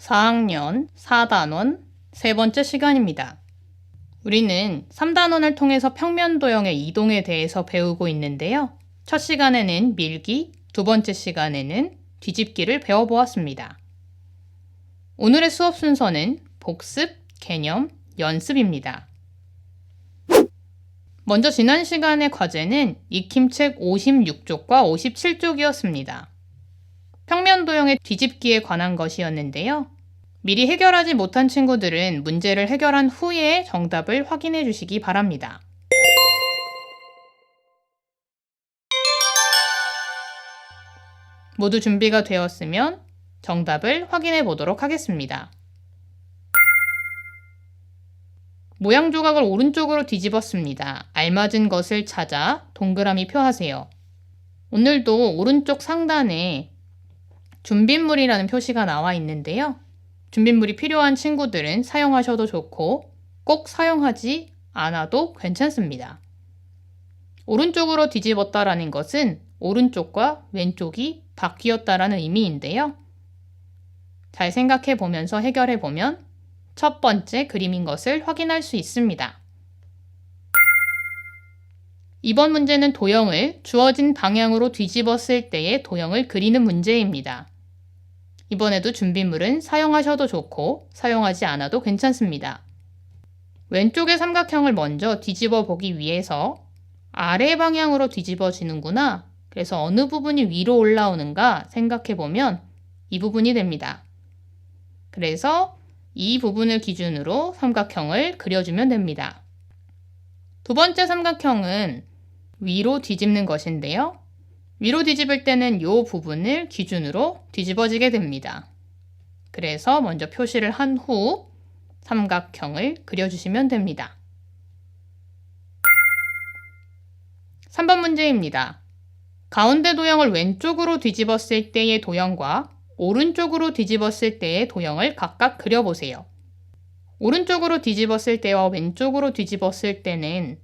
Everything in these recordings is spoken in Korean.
4학년 4단원 세 번째 시간입니다. 우리는 3단원을 통해서 평면 도형의 이동에 대해서 배우고 있는데요. 첫 시간에는 밀기, 두 번째 시간에는 뒤집기를 배워보았습니다. 오늘의 수업 순서는 복습, 개념, 연습입니다. 먼저 지난 시간의 과제는 익힘책 56쪽과 57쪽이었습니다. 평면 도형의 뒤집기에 관한 것이었는데요. 미리 해결하지 못한 친구들은 문제를 해결한 후에 정답을 확인해 주시기 바랍니다. 모두 준비가 되었으면 정답을 확인해 보도록 하겠습니다. 모양 조각을 오른쪽으로 뒤집었습니다. 알맞은 것을 찾아 동그라미 표하세요. 오늘도 오른쪽 상단에 준빗물이라는 표시가 나와 있는데요. 준빗물이 필요한 친구들은 사용하셔도 좋고 꼭 사용하지 않아도 괜찮습니다. 오른쪽으로 뒤집었다라는 것은 오른쪽과 왼쪽이 바뀌었다라는 의미인데요. 잘 생각해 보면서 해결해 보면 첫 번째 그림인 것을 확인할 수 있습니다. 이번 문제는 도형을 주어진 방향으로 뒤집었을 때의 도형을 그리는 문제입니다. 이번에도 준빗물은 사용하셔도 좋고 사용하지 않아도 괜찮습니다. 왼쪽의 삼각형을 먼저 뒤집어 보기 위해서 아래 방향으로 뒤집어지는구나. 그래서 어느 부분이 위로 올라오는가 생각해 보면 이 부분이 됩니다. 그래서 이 부분을 기준으로 삼각형을 그려주면 됩니다. 두 번째 삼각형은 위로 뒤집는 것인데요. 위로 뒤집을 때는 이 부분을 기준으로 뒤집어지게 됩니다. 그래서 먼저 표시를 한 후 삼각형을 그려주시면 됩니다. 3번 문제입니다. 가운데 도형을 왼쪽으로 뒤집었을 때의 도형과 오른쪽으로 뒤집었을 때의 도형을 각각 그려보세요. 오른쪽으로 뒤집었을 때와 왼쪽으로 뒤집었을 때는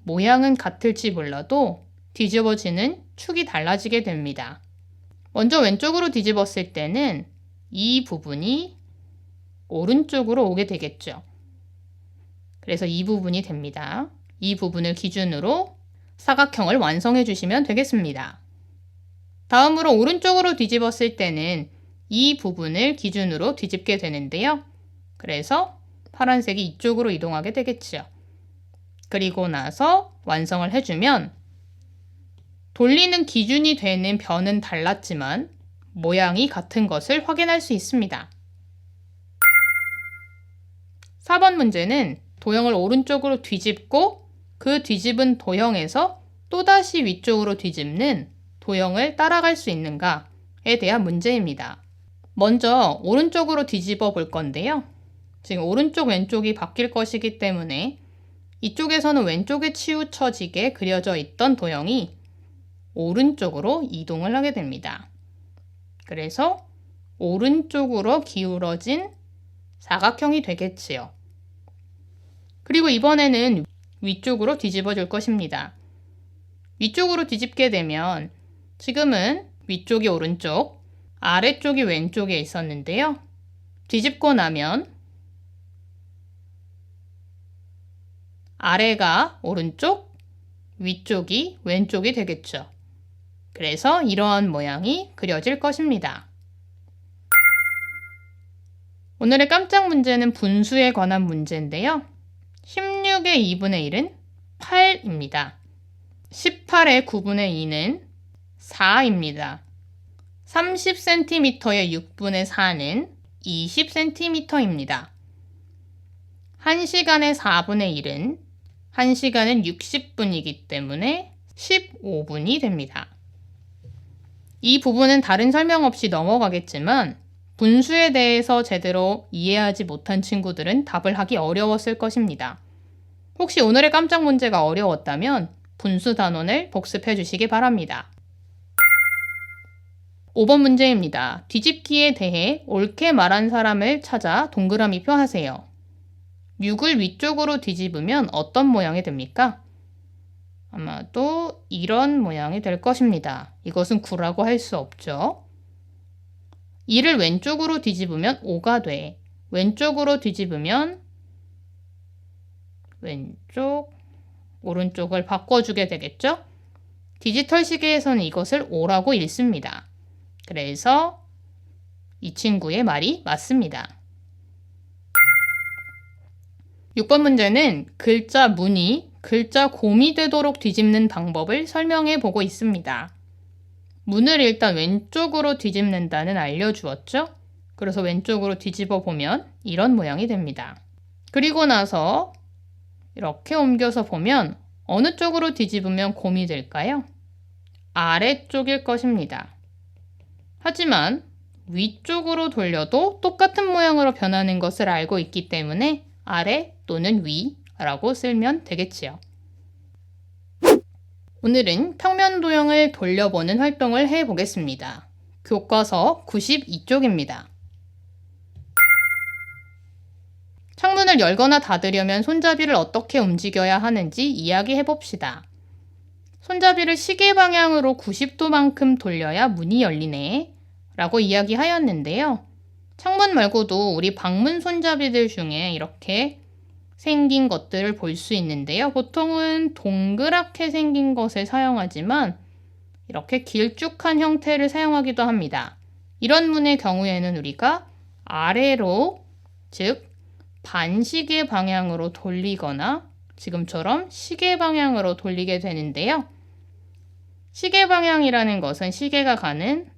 모양은 같을지 몰라도 뒤집어지는 축이 달라지게 됩니다. 먼저 왼쪽으로 뒤집었을 때는 이 부분이 오른쪽으로 오게 되겠죠. 그래서 이 부분이 됩니다. 이 부분을 기준으로 사각형을 완성해 주시면 되겠습니다. 다음으로 오른쪽으로 뒤집었을 때는 이 부분을 기준으로 뒤집게 되는데요. 그래서 파란색이 이쪽으로 이동하게 되겠죠. 그리고 나서 완성을 해주면 돌리는 기준이 되는 변은 달랐지만 모양이 같은 것을 확인할 수 있습니다. 4번 문제는 도형을 오른쪽으로 뒤집고 그 뒤집은 도형에서 또다시 위쪽으로 뒤집는 도형을 따라갈 수 있는가에 대한 문제입니다. 먼저 오른쪽으로 뒤집어 볼 건데요. 지금 오른쪽 왼쪽이 바뀔 것이기 때문에 이쪽에서는 왼쪽에 치우쳐지게 그려져 있던 도형이 오른쪽으로 이동을 하게 됩니다. 그래서 오른쪽으로 기울어진 사각형이 되겠지요. 그리고 이번에는 위쪽으로 뒤집어 줄 것입니다. 위쪽으로 뒤집게 되면 지금은 위쪽이 오른쪽, 아래쪽이 왼쪽에 있었는데요. 뒤집고 나면 아래가 오른쪽, 위쪽이 왼쪽이 되겠죠. 그래서 이러한 모양이 그려질 것입니다. 오늘의 깜짝 문제는 분수에 관한 문제인데요. 16의 2분의 1은 8입니다. 18의 9분의 2는 4입니다. 30cm의 6분의 4는 20cm입니다. 1시간의 4분의 1은 1시간은 60분이기 때문에 15분이 됩니다. 이 부분은 다른 설명 없이 넘어가겠지만 분수에 대해서 제대로 이해하지 못한 친구들은 답을 하기 어려웠을 것입니다. 혹시 오늘의 깜짝 문제가 어려웠다면 분수 단원을 복습해 주시기 바랍니다. 5번 문제입니다. 뒤집기에 대해 옳게 말한 사람을 찾아 동그라미 표하세요. 6을 위쪽으로 뒤집으면 어떤 모양이 됩니까? 아마도 이런 모양이 될 것입니다. 이것은 9라고 할 수 없죠. 2를 왼쪽으로 뒤집으면 5가 돼. 왼쪽으로 뒤집으면 왼쪽, 오른쪽을 바꿔주게 되겠죠? 디지털 시계에서는 이것을 5라고 읽습니다. 그래서 이 친구의 말이 맞습니다. 6번 문제는 글자 무늬, 글자 곰이 되도록 뒤집는 방법을 설명해 보고 있습니다. 문을 일단 왼쪽으로 뒤집는다는 알려주었죠? 그래서 왼쪽으로 뒤집어 보면 이런 모양이 됩니다. 그리고 나서 이렇게 옮겨서 보면 어느 쪽으로 뒤집으면 곰이 될까요? 아래쪽일 것입니다. 하지만 위쪽으로 돌려도 똑같은 모양으로 변하는 것을 알고 있기 때문에 아래 또는 위라고 쓰면 되겠지요. 오늘은 평면 도형을 돌려보는 활동을 해보겠습니다. 교과서 92쪽입니다. 창문을 열거나 닫으려면 손잡이를 어떻게 움직여야 하는지 이야기해봅시다. 손잡이를 시계 방향으로 90도만큼 돌려야 문이 열리네 라고 이야기하였는데요. 창문 말고도 우리 방문 손잡이들 중에 이렇게 생긴 것들을 볼 수 있는데요. 보통은 동그랗게 생긴 것을 사용하지만 이렇게 길쭉한 형태를 사용하기도 합니다. 이런 문의 경우에는 우리가 아래로, 즉 반시계 방향으로 돌리거나 지금처럼 시계 방향으로 돌리게 되는데요. 시계 방향이라는 것은 시계가 가는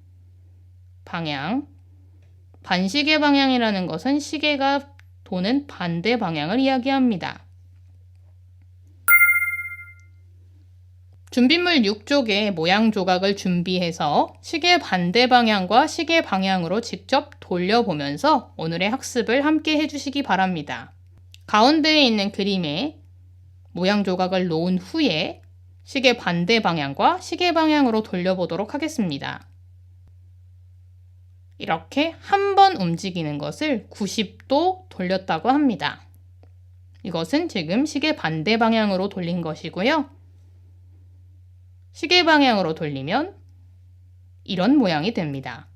방향, 반시계 방향이라는 것은 시계가 도는 반대 방향을 이야기합니다. 준비물 6쪽에 모양 조각을 준비해서 시계 반대 방향과 시계 방향으로 직접 돌려보면서 오늘의 학습을 함께 해주시기 바랍니다. 가운데에 있는 그림에 모양 조각을 놓은 후에 시계 반대 방향과 시계 방향으로 돌려보도록 하겠습니다. 이렇게 한 번 움직이는 것을 90도 돌렸다고 합니다. 이것은 지금 시계 반대 방향으로 돌린 것이고요. 시계 방향으로 돌리면 이런 모양이 됩니다.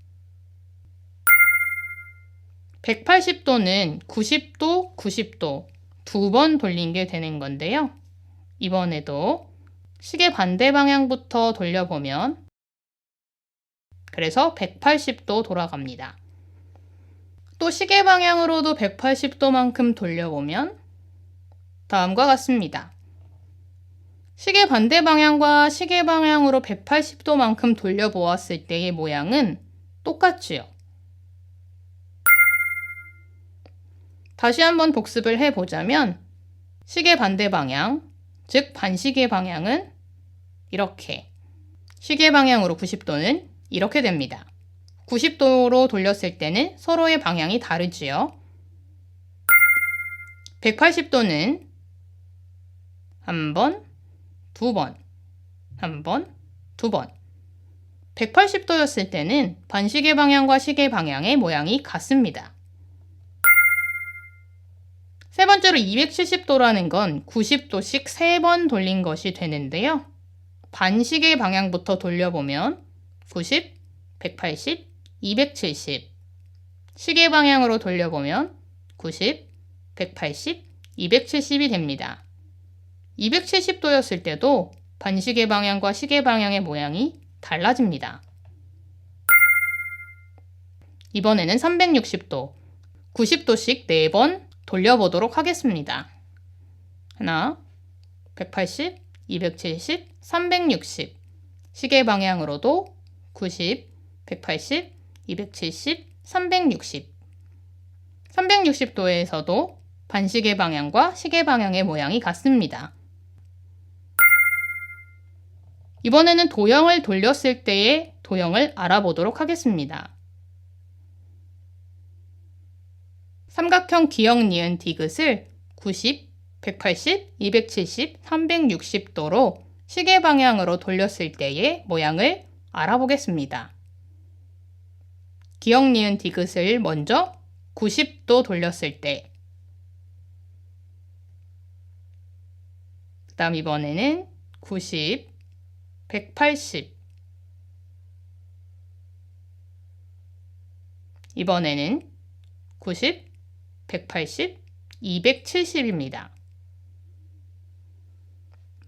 180도는 90도, 90도 두 번 돌린 게 되는 건데요. 이번에도 시계 반대 방향부터 돌려보면 그래서 180도 돌아갑니다. 또 시계 방향으로도 180도만큼 돌려보면 다음과 같습니다. 시계 반대 방향과 시계 방향으로 180도만큼 돌려보았을 때의 모양은 똑같지요. 다시 한번 복습을 해보자면 시계 반대 방향, 즉 반시계 방향은 이렇게, 시계 방향으로 90도는 이렇게 됩니다. 90도로 돌렸을 때는 서로의 방향이 다르지요. 180도는 한 번, 두 번, 한 번, 두 번. 180도였을 때는 반시계 방향과 시계 방향의 모양이 같습니다. 세 번째로 270도라는 건 90도씩 3번 돌린 것이 되는데요. 반시계 방향부터 돌려보면 90, 180, 270. 시계 방향으로 돌려보면 90, 180, 270이 됩니다. 270도였을 때도 반시계 방향과 시계 방향의 모양이 달라집니다. 이번에는 360도, 90도씩 4번 돌려보도록 하겠습니다. 하나, 180, 270, 360. 시계 방향으로도 90, 180, 270, 360. 360도에서도 반시계 방향과 시계 방향의 모양이 같습니다. 이번에는 도형을 돌렸을 때의 도형을 알아보도록 하겠습니다. 삼각형 기역 니은 디귿을 90, 180, 270, 360도로 시계 방향으로 돌렸을 때의 모양을 알아보겠습니다. 기역 니은 디귿을 먼저 90도 돌렸을 때, 그 다음 이번에는 90, 180, 이번에는 90, 180, 270입니다.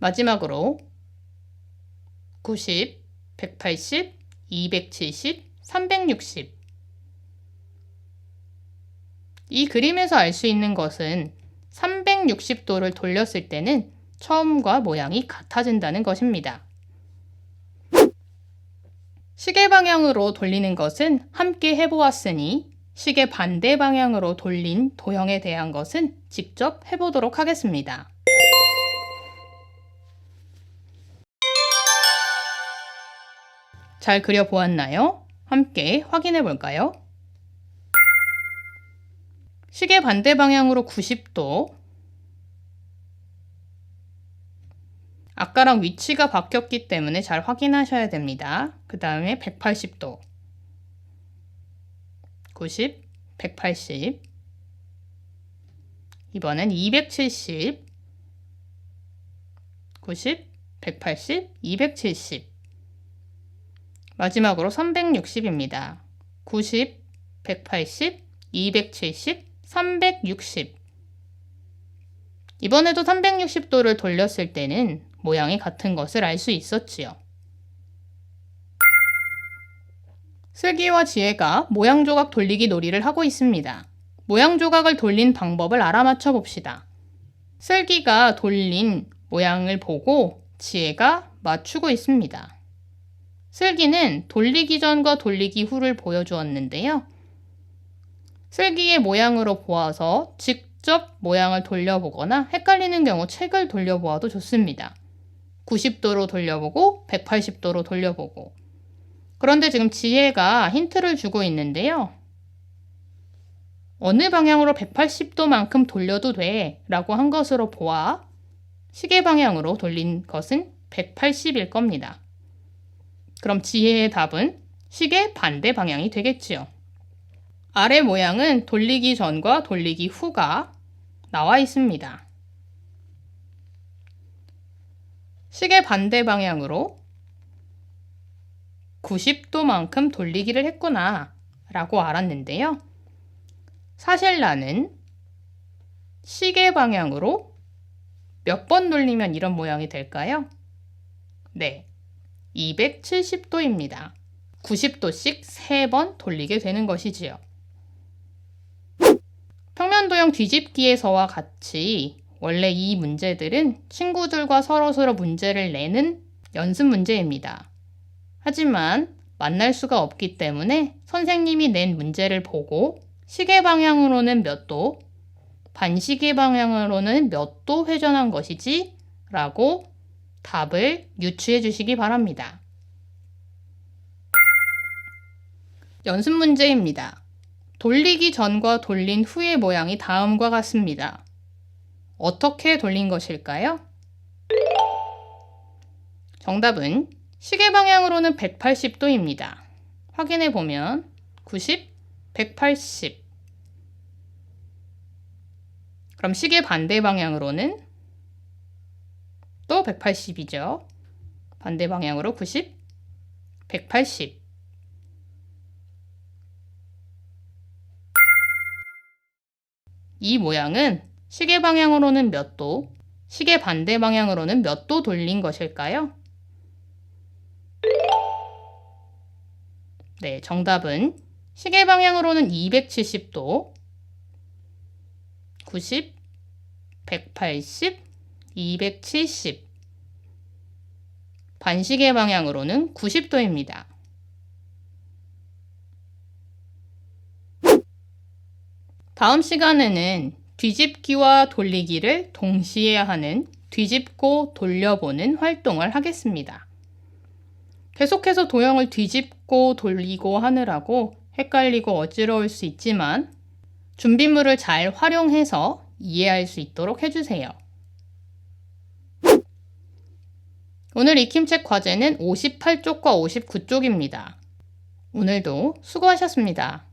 마지막으로 90, 180, 270, 360. 이 그림에서 알 수 있는 것은 360도를 돌렸을 때는 처음과 모양이 같아진다는 것입니다. 시계 방향으로 돌리는 것은 함께 해보았으니 시계 반대 방향으로 돌린 도형에 대한 것은 직접 해보도록 하겠습니다. 잘 그려보았나요? 함께 확인해 볼까요? 시계 반대 방향으로 90도. 아까랑 위치가 바뀌었기 때문에 잘 확인하셔야 됩니다. 그 다음에 180도. 90, 180. 이번엔 270. 90, 180, 270. 마지막으로 360입니다. 90, 180, 270, 360. 이번에도 360도를 돌렸을 때는 모양이 같은 것을 알 수 있었지요. 슬기와 지혜가 모양 조각 돌리기 놀이를 하고 있습니다. 모양 조각을 돌린 방법을 알아맞혀 봅시다. 슬기가 돌린 모양을 보고 지혜가 맞추고 있습니다. 슬기는 돌리기 전과 돌리기 후를 보여주었는데요. 슬기의 모양으로 보아서 직접 모양을 돌려보거나 헷갈리는 경우 책을 돌려보아도 좋습니다. 90도로 돌려보고 180도로 돌려보고. 그런데 지금 지혜가 힌트를 주고 있는데요. 어느 방향으로 180도만큼 돌려도 돼 라고 한 것으로 보아 시계 방향으로 돌린 것은 180일 겁니다. 그럼 지혜의 답은 시계 반대 방향이 되겠지요. 아래 모양은 돌리기 전과 돌리기 후가 나와 있습니다. 시계 반대 방향으로 90도만큼 돌리기를 했구나 라고 알았는데요. 사실 나는 시계 방향으로 몇 번 돌리면 이런 모양이 될까요? 네, 270도입니다. 90도씩 3번 돌리게 되는 것이지요. 평면도형 뒤집기에서와 같이 원래 이 문제들은 친구들과 서로 문제를 내는 연습 문제입니다. 하지만 만날 수가 없기 때문에 선생님이 낸 문제를 보고 시계 방향으로는 몇 도, 반시계 방향으로는 몇 도 회전한 것이지? 라고 답을 유추해 주시기 바랍니다. 연습 문제입니다. 돌리기 전과 돌린 후의 모양이 다음과 같습니다. 어떻게 돌린 것일까요? 정답은 시계 방향으로는 180도입니다. 확인해 보면 90, 180. 그럼 시계 반대 방향으로는 또 180이죠. 반대 방향으로 90, 180. 이 모양은 시계 방향으로는 몇 도, 시계 반대 방향으로는 몇 도 돌린 것일까요? 네, 정답은 시계 방향으로는 270도, 90, 180, 270. 반시계 방향으로는 90도입니다. 다음 시간에는 뒤집기와 돌리기를 동시에 하는 뒤집고 돌려보는 활동을 하겠습니다. 계속해서 도형을 뒤집고 돌리고 하느라고 헷갈리고 어지러울 수 있지만 준비물을 잘 활용해서 이해할 수 있도록 해주세요. 오늘 익힘책 과제는 58쪽과 59쪽입니다. 오늘도 수고하셨습니다.